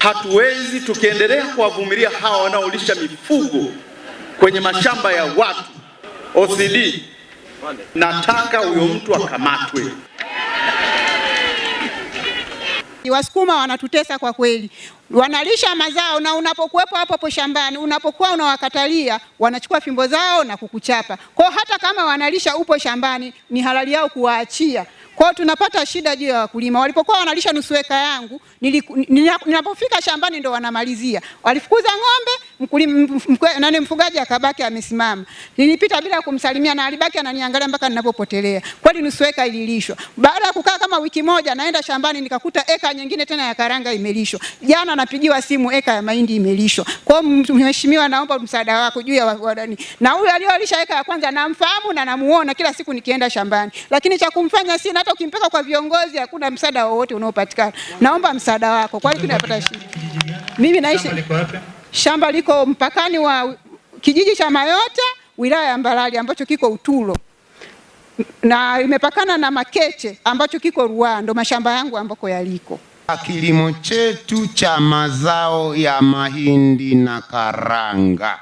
Hatuwezi tukiendelea kuwavumilia hawa wanaolisha mifugo kwenye mashamba ya watu. OCD, nataka huyo mtu akamatwe. Wasukuma wanatutesa kwa kweli. Wanalisha mazao na unapokuwepo hapo shambani, unapokuwa unawakatalia, wanachukua fimbo zao na kukuchapa. Kwa hata kama wanalisha upo shambani, ni halali yao kuwaachia. Kwa tunapata shida juu ya wakulima. Walipokuwa wanalisha nusu eka yangu, ninapofika shambani ndo wanamalizia. Walifukuza ng'ombe, mfugaji akabaki amesimama. Nilipita bila kumsalimia na alibaki ananiangalia mpaka ninapopotelea. Kwani nusu eka ililishwa. Baada ya kukaa kama wiki moja, naenda shambani nikakuta eka nyingine tena ya karanga imelishwa. Jana napigiwa simu eka ya mahindi imelishwa. Kwa mheshimiwa, naomba msaada wako juu ya wadani. Na huyu aliyolisha eka ya kwanza namfahamu na namuona kila siku nikienda shambani. Lakini cha kumfanya sina, hata ukimpeka kwa viongozi hakuna msaada wowote unaopatikana. Naomba msaada wako. Kwa hiyo tunapata shida. Mimi naishi shamba liko mpakani wa kijiji cha Mayota, wilaya ya Mbarali ambacho kiko Utulo. Na imepakana na Makeche ambacho kiko Ruaha, ndo mashamba yangu ambako yaliko. Kilimo chetu cha mazao ya mahindi na karanga,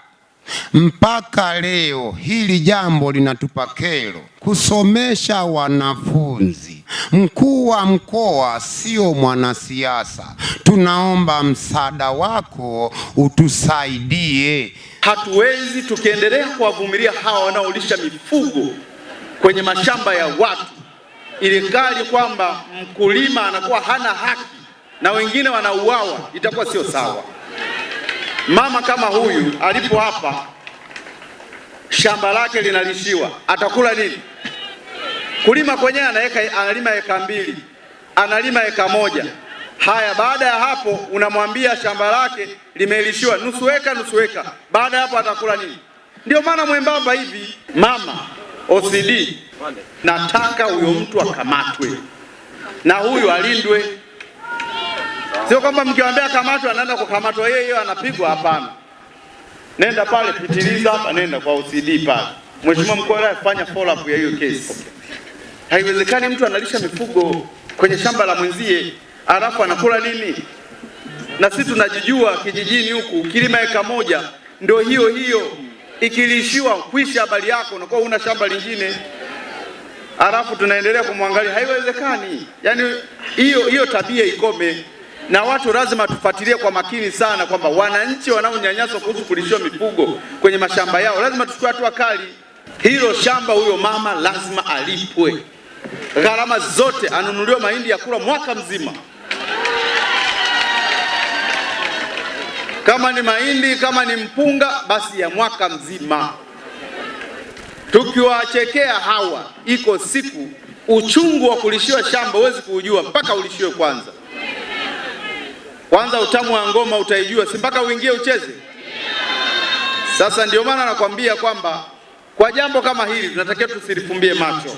mpaka leo hili jambo linatupa kero. Kusomesha wanafunzi, mkuu wa mkoa sio mwanasiasa, tunaomba msaada wako utusaidie. Hatuwezi tukiendelea kuwavumilia hawa wanaolisha mifugo kwenye mashamba ya watu, ili kali kwamba mkulima anakuwa hana haki na wengine wanauawa, itakuwa sio sawa. Mama kama huyu alipo hapa, shamba lake linalishiwa, atakula nini? Kulima kwenyewe analima eka 2, analima eka 1. Haya, baada ya hapo unamwambia shamba lake limelishiwa nusu eka. Baada ya hapo atakula nini? Ndio maana mwembamba hivi. Mama OCD, nataka huyo mtu akamatwe na huyu alindwe. Sio kwamba mkiwaambia kamatwe anaenda kukamatwa yeye anapigwa, hapana. Nenda pale, pitiliza hapa, nenda kwa OCD pale. Mheshimiwa mkuu wa wilaya, fanya follow up ya hiyo kesi. Haiwezekani mtu analisha mifugo kwenye shamba la mwenzie alafu anakula nini? Na sisi tunajijua kijijini huku, kilima eka 1 ndio hiyo ikilishiwa kuisha habari yako, unakuwa una shamba lingine. Alafu tunaendelea kumwangalia. Haiwezekani. Yaani hiyo tabia ikome. Na watu lazima tufuatilie kwa makini sana kwamba wananchi wanaonyanyaswa kuhusu kulishiwa mifugo kwenye mashamba yao lazima tuchukue hatua kali. Hilo shamba huyo mama lazima alipwe. Gharama zote, anunuliwe mahindi ya kula mwaka mzima. Kama ni mahindi, kama ni mpunga, basi ya mwaka mzima. Tukiwachekea hawa, iko siku uchungu wa kulishiwa shamba huwezi kuujua mpaka ulishiwe kwanza. Kwanza utamu wa ngoma utaijua, si mpaka uingie ucheze. Sasa ndio maana nakwambia kwamba kwa jambo kama hili tunatakiwa tusilifumbie macho.